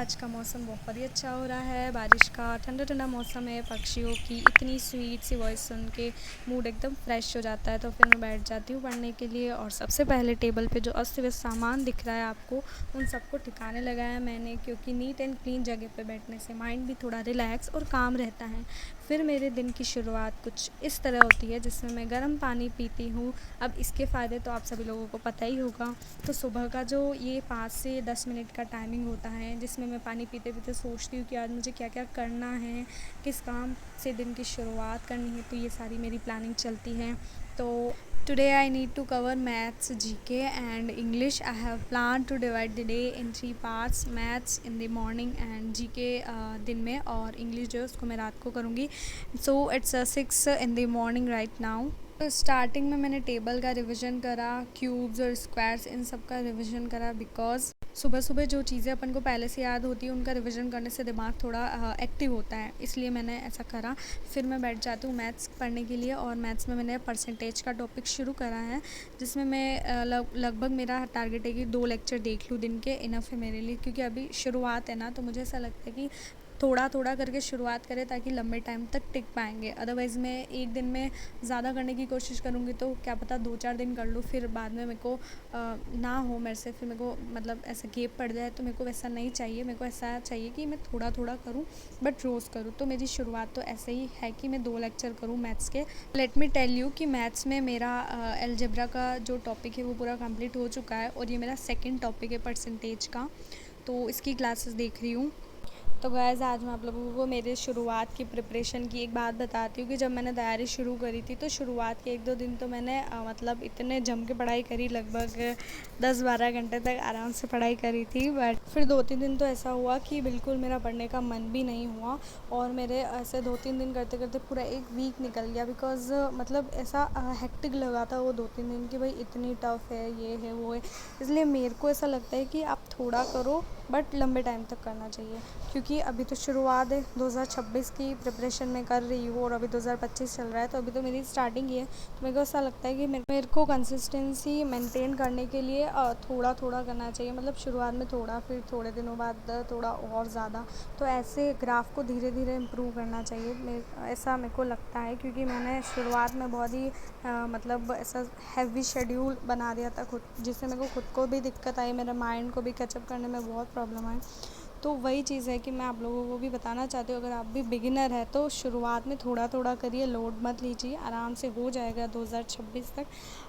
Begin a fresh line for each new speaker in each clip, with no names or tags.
आज का मौसम बहुत ही अच्छा हो रहा है, बारिश का ठंडा ठंडा मौसम है। पक्षियों की इतनी स्वीट सी वॉइस सुन के मूड एकदम फ्रेश हो जाता है। तो फिर मैं बैठ जाती हूँ पढ़ने के लिए। और सबसे पहले टेबल पे जो अस्त व्यस्त सामान दिख रहा है आपको, उन सबको ठिकाने लगाया मैंने, क्योंकि नीट एंड क्लीन जगह पे बैठने से माइंड भी थोड़ा रिलैक्स और काम रहता है। फिर मेरे दिन की शुरुआत कुछ इस तरह होती है, जिसमें मैं गर्म पानी पीती हूँ। अब इसके फ़ायदे तो आप सभी लोगों को पता ही होगा। तो सुबह का जो ये 5 से 10 मिनट का टाइमिंग होता है, जिसमें मैं पानी पीते पीते सोचती हूँ कि आज मुझे क्या क्या करना है, किस काम से दिन की शुरुआत करनी है, तो ये सारी मेरी प्लानिंग चलती है। तो today I need to cover maths, GK and English. I have plan to divide the day in 3 parts, maths in the morning and GK दिन में, और इंग्लिश जो है उसको मैं रात को करूँगी। So it's 6 in the morning right now. तो स्टार्टिंग में मैंने टेबल का रिवीजन करा, क्यूब्स और स्क्वायर्स इन सब का रिवीजन करा, बिकॉज सुबह सुबह जो चीज़ें अपन को पहले से याद होती है उनका रिवीजन करने से दिमाग थोड़ा एक्टिव होता है, इसलिए मैंने ऐसा करा। फिर मैं बैठ जाती हूँ मैथ्स पढ़ने के लिए, और मैथ्स में मैंने परसेंटेज का टॉपिक शुरू करा है, जिसमें मैं लगभग मेरा टारगेट है कि 2 लेक्चर देख लूँ दिन के, इनफ है मेरे लिए, क्योंकि अभी शुरुआत है ना, तो मुझे ऐसा लगता है कि थोड़ा थोड़ा करके शुरुआत करें ताकि लंबे टाइम तक टिक पाएंगे। अदरवाइज़ मैं एक दिन में ज़्यादा करने की कोशिश करूँगी तो क्या पता 2-4 दिन कर लूँ, फिर बाद में मेरे को ना हो मेरे से, फिर मेरे को मतलब ऐसा गैप पड़ जाए, तो मेरे को वैसा नहीं चाहिए। मेरे को ऐसा चाहिए कि मैं थोड़ा थोड़ा करूँ बट रोज़ करूँ। तो मेरी शुरुआत तो ऐसे ही है कि मैं 2 लेक्चर करूँ मैथ्स के। लेट मी टेल यू कि मैथ्स में मेरा अलजेब्रा का जो टॉपिक है वो पूरा कंप्लीट हो चुका है, और ये मेरा सेकेंड टॉपिक है परसेंटेज का, तो इसकी क्लासेस देख रही हूँ। तो गाइज़ आज मैं आप लोगों को मेरे शुरुआत की प्रिपरेशन की एक बात बताती हूँ कि जब मैंने तैयारी शुरू करी थी, तो शुरुआत के 1-2 दिन तो मैंने मतलब इतने जम के पढ़ाई करी, लगभग 10-12 घंटे तक आराम से पढ़ाई करी थी। बट फिर 2-3 दिन तो ऐसा हुआ कि बिल्कुल मेरा पढ़ने का मन भी नहीं हुआ, और मेरे ऐसे 2-3 दिन करते करते पूरा 1 वीक निकल गया, बिकॉज़ मतलब ऐसा हेक्टिक लगा था वो 2-3 दिन कि भाई इतनी टफ़ है, ये है वो है। इसलिए मेरे को ऐसा लगता है कि आप थोड़ा करो बट लंबे टाइम तक करना चाहिए, क्योंकि अभी तो शुरुआत है, 2026 की प्रिपरेशन में कर रही हूँ, और अभी 2025 चल रहा है, तो अभी तो मेरी स्टार्टिंग ही है। तो मेरे को ऐसा लगता है कि मेरे को कंसिस्टेंसी मेंटेन करने के लिए थोड़ा थोड़ा करना चाहिए। मतलब शुरुआत में थोड़ा, फिर थोड़े दिनों बाद थोड़ा और ज़्यादा, तो ऐसे ग्राफ को धीरे धीरे इम्प्रूव करना चाहिए, ऐसा मेरे को लगता है। क्योंकि मैंने शुरुआत में बहुत ही मतलब ऐसा हैवी शेड्यूल बना दिया था खुद, जिससे मेरे को खुद को भी दिक्कत आई, मेरे माइंड को भी कैचअप करने में बहुत प्रॉब्लम आई। तो वही चीज़ है कि मैं आप लोगों को भी बताना चाहती हूँ, अगर आप भी बिगिनर है तो शुरुआत में थोड़ा थोड़ा करिए, लोड मत लीजिए, आराम से हो जाएगा 2026 तक।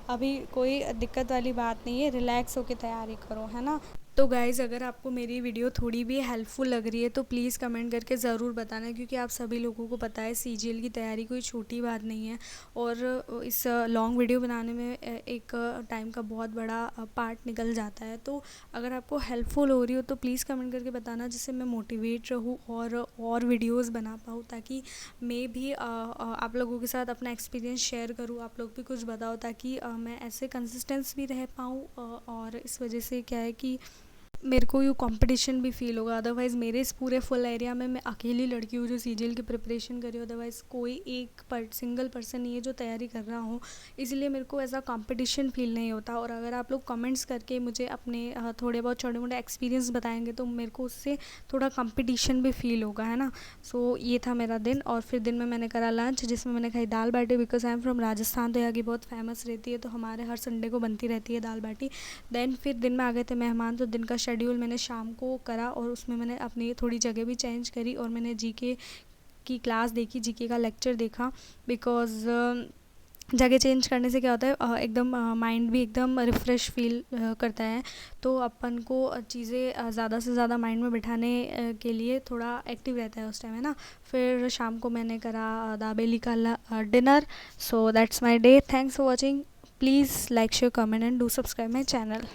अभी कोई दिक्कत वाली बात नहीं है, रिलैक्स होकर तैयारी करो, है ना। तो गाइज़ अगर आपको मेरी वीडियो थोड़ी भी हेल्पफुल लग रही है तो प्लीज़ कमेंट करके ज़रूर बताना, क्योंकि आप सभी लोगों को पता है सीजीएल की तैयारी कोई छोटी बात नहीं है, और इस लॉन्ग वीडियो बनाने में एक टाइम का बहुत बड़ा पार्ट निकल जाता है। तो अगर आपको हेल्पफुल हो रही हो तो प्लीज़ कमेंट करके बताना, जिससे मैं मोटिवेट रहूँ और वीडियोज़ बना पाऊँ, ताकि मैं भी आप लोगों के साथ अपना एक्सपीरियंस शेयर करूँ, आप लोग भी कुछ बताओ, ताकि मैं ऐसे कंसिस्टेंस भी रह पाऊँ। और इस वजह से क्या है कि मेरे को ये कंपटीशन भी फ़ील होगा। अदरवाइज़ मेरे इस पूरे फुल एरिया में मैं अकेली लड़की हूँ जो सीजीएल की प्रिपरेशन कर रही हूँ, अदरवाइज़ कोई एक सिंगल पर्सन नहीं है जो तैयारी कर रहा हो, इसलिए मेरे को ऐसा कंपटीशन फ़ील नहीं होता। और अगर आप लोग कमेंट्स करके मुझे अपने थोड़े बहुत छोटे मोटे एक्सपीरियंस बताएंगे तो मेरे को उससे थोड़ा कंपटीशन भी फ़ील होगा, है ना। सो ये था मेरा दिन, और फिर दिन में मैंने करा लंच, जिसमें मैंने खाई दाल बाटी, because I am from Rajasthan, तो यहाँ की बहुत फेमस रहती है, तो हमारे हर संडे को बनती रहती है दाल बाटी। देन फिर दिन में आ गए थे मेहमान, तो दिन का शेड्यूल मैंने शाम को करा, और उसमें मैंने अपनी थोड़ी जगह भी चेंज करी, और मैंने जीके की क्लास देखी, जीके का लेक्चर देखा, बिकॉज़ जगह चेंज करने से क्या होता है, एकदम माइंड भी एकदम रिफ़्रेश फील करता है। तो अपन को चीज़ें ज़्यादा से ज़्यादा माइंड में बिठाने के लिए थोड़ा एक्टिव रहता है उस टाइम, है ना। फिर शाम को मैंने करा दाबेली का dinner. So that's my day, thanks for watching, please like share comment and do subscribe my channel.